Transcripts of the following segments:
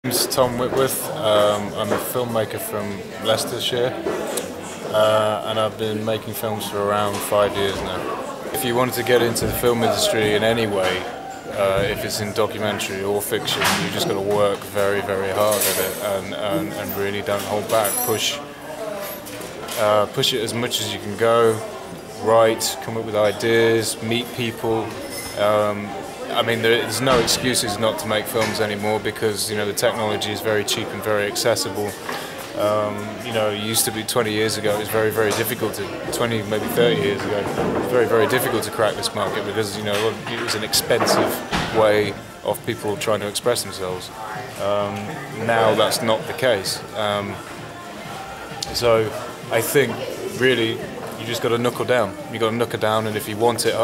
Name's Tom Whitworth. I'm a filmmaker from Leicestershire, and I've been making films for around 5 years now. If you wanted to get into the film industry in any way, if it's in documentary or fiction, you just got to work very, very hard at it and really don't hold back. Push it as much as you can go. Write, come up with ideas, meet people. I mean, there's no excuses not to make films anymore because the technology is very cheap and very accessible. It used to be 20 years ago. It was very, very difficult to 20, maybe 30 years ago. It was very, very difficult to crack this market because it was an expensive way of people trying to express themselves. Now that's not the case. So I think really you just got to knuckle down. You got to knuckle down, and if you want it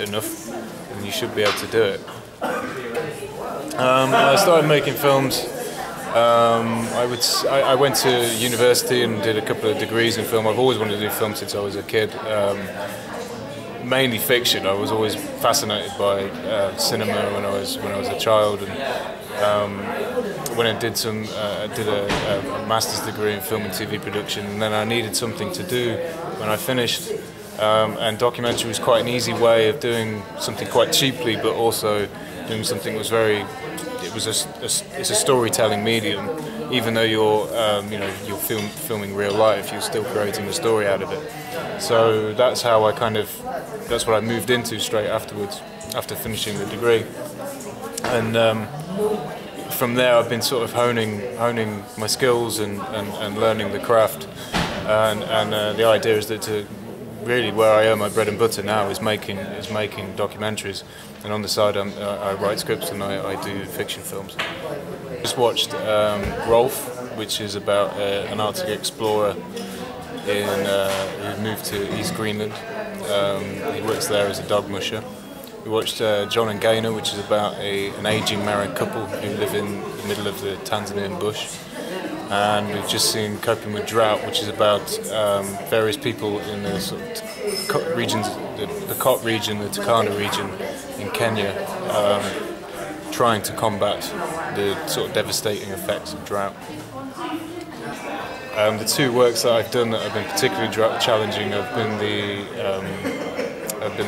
enough, you should be able to do it. I started making films. I went to university and did a couple of degrees in film. I've always wanted to do film since I was a kid. Mainly fiction. I was always fascinated by cinema when I was a child, and when I did a master's degree in film and TV production, and then I needed something to do when I finished. And documentary was quite an easy way of doing something quite cheaply, but also doing something that was it's a storytelling medium. Even though you're filming real life, you're still creating a story out of it. So that's how that's what I moved into straight afterwards, after finishing the degree. And from there I've been sort of honing my skills and learning the craft. And the idea is that really where I earn my bread and butter now is making documentaries, and on the side I write scripts and I do fiction films. Just watched Rolf, which is about an Arctic explorer who moved to East Greenland. He works there as a dog musher. We watched John and Gaynor, which is about an ageing married couple who live in the middle of the Tanzanian bush. And we've just seen Coping with Drought, which is about various people in the sort of regions, the Pokot region, the Turkana region in Kenya, trying to combat the sort of devastating effects of drought. The two works that I've done that have been particularly challenging have been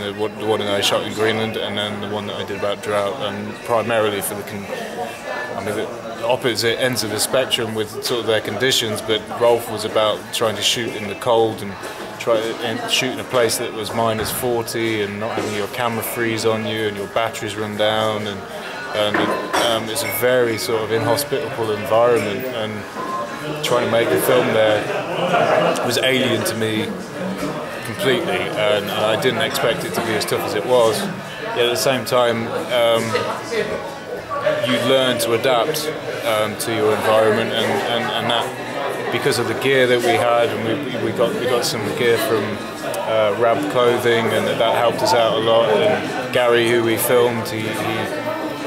the one that I shot in Greenland, and then the one that I did about drought, and primarily for the opposite ends of the spectrum with sort of their conditions. But Rolf was about trying to shoot in the cold and shoot in a place that was -40 and not having your camera freeze on you and your batteries run down, and it's a very sort of inhospitable environment, and trying to make a film there was alien to me completely, and I didn't expect it to be as tough as it was. Yet at the same time, you learn to adapt to your environment, and that because of the gear that we had, and we got some gear from Rab Clothing, and that helped us out a lot. And Gary, who we filmed, he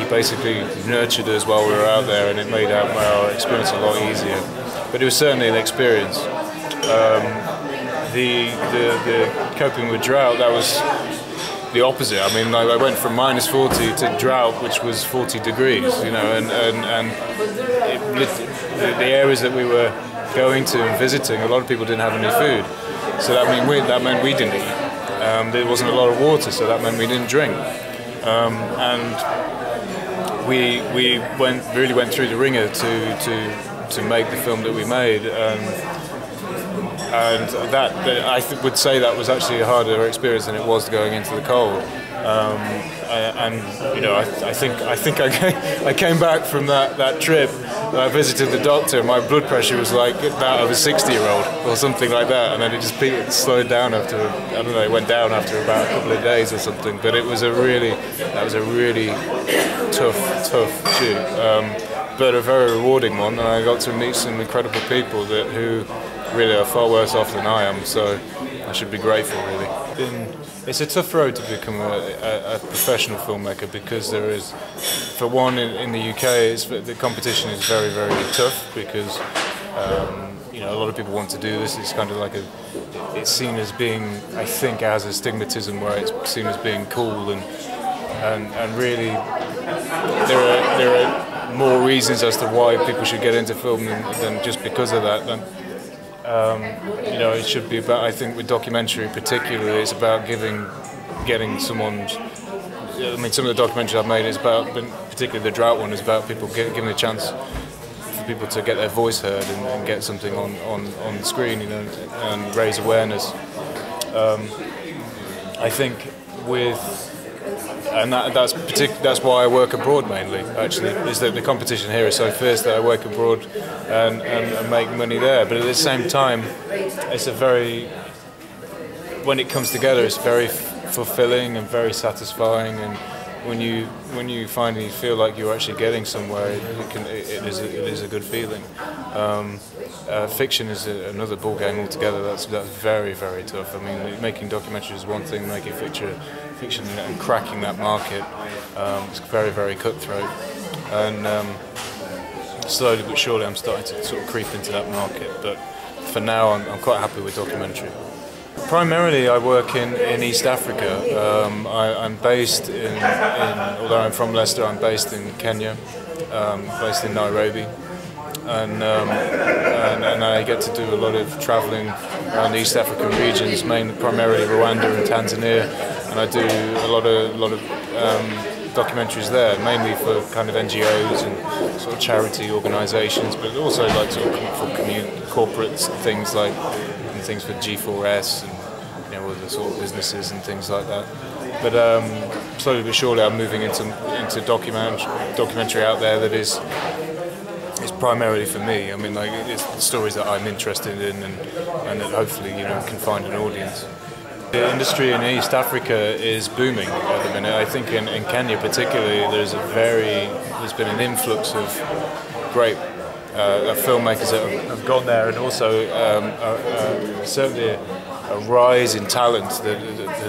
basically nurtured us while we were out there, and it made our experience a lot easier. But it was certainly an experience. The Coping with Drought, that was the opposite. I mean, I went from -40 to drought, which was 40 degrees, and the areas that we were going to and visiting, a lot of people didn't have any food. So that meant we didn't eat. There wasn't a lot of water, so that meant we didn't drink. And we really went through the ringer to make the film that we made. And I would say that was actually a harder experience than it was going into the cold. I think I came back from that trip. I visited the doctor. My blood pressure was like that of a 60-year-old or something like that, and then it just slowed down after it went down after about a couple of days or something. But that was a really tough shoot, but a very rewarding one. And I got to meet some incredible people who really are far worse off than I am, so I should be grateful, really. It's a tough road to become a professional filmmaker, because there is, for one, in the UK, the competition is very, very tough, because a lot of people want to do this. It's kind of like it's seen as being, I think, as a stigmatism where it's seen as being cool, and really there are more reasons as to why people should get into film than just because of that. Then you know, it should be about. I think with documentary particularly, it's about getting someone's. I mean, some of the documentaries I've made is about, particularly the drought one, is about people giving a chance for people to get their voice heard and get something on the screen, you know, and raise awareness. I think that's why I work abroad mainly. Actually, is that the competition here is so fierce that I work abroad and make money there. But at the same time, it's when it comes together, it's very fulfilling and very satisfying, and when you finally feel like you're actually getting somewhere, it is a good feeling. Fiction is another ball game altogether. That's very, very tough. I mean, making documentaries is one thing, making fiction and cracking that market, it's very, very cutthroat. And slowly but surely, I'm starting to sort of creep into that market. But for now, I'm quite happy with documentary. Primarily, I work in East Africa. I'm based although I'm from Leicester, I'm based in Kenya, based in Nairobi, and I get to do a lot of travelling around the East African regions, primarily Rwanda and Tanzania, and I do a lot of documentaries there, mainly for kind of NGOs and sort of charity organisations, but also like sort of for corporate things like. Things for G4S and, you know, all the sort of businesses and things like that. But slowly but surely, I'm moving into documentary out there that is primarily for me. I mean, like, it's the stories that I'm interested in and that hopefully, you know, can find an audience. The industry in East Africa is booming at the minute. I think in Kenya particularly, there's been an influx of great filmmakers that have gone there, and also certainly a rise in talent that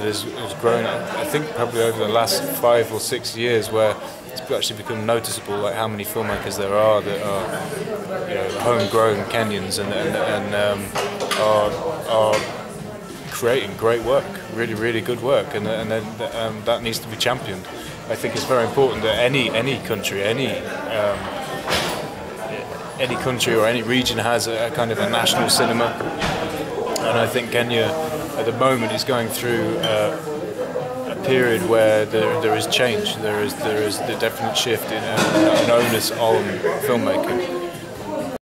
has grown. I think probably over the last 5 or 6 years, where it's actually become noticeable, like how many filmmakers there are that are, you know, homegrown Kenyans and are creating great work, really, really good work, and that needs to be championed. I think it's very important that any country, any country or any region has a kind of a national cinema, and I think Kenya at the moment is going through a period where there is change. There is the definite shift in an onus on filmmaking.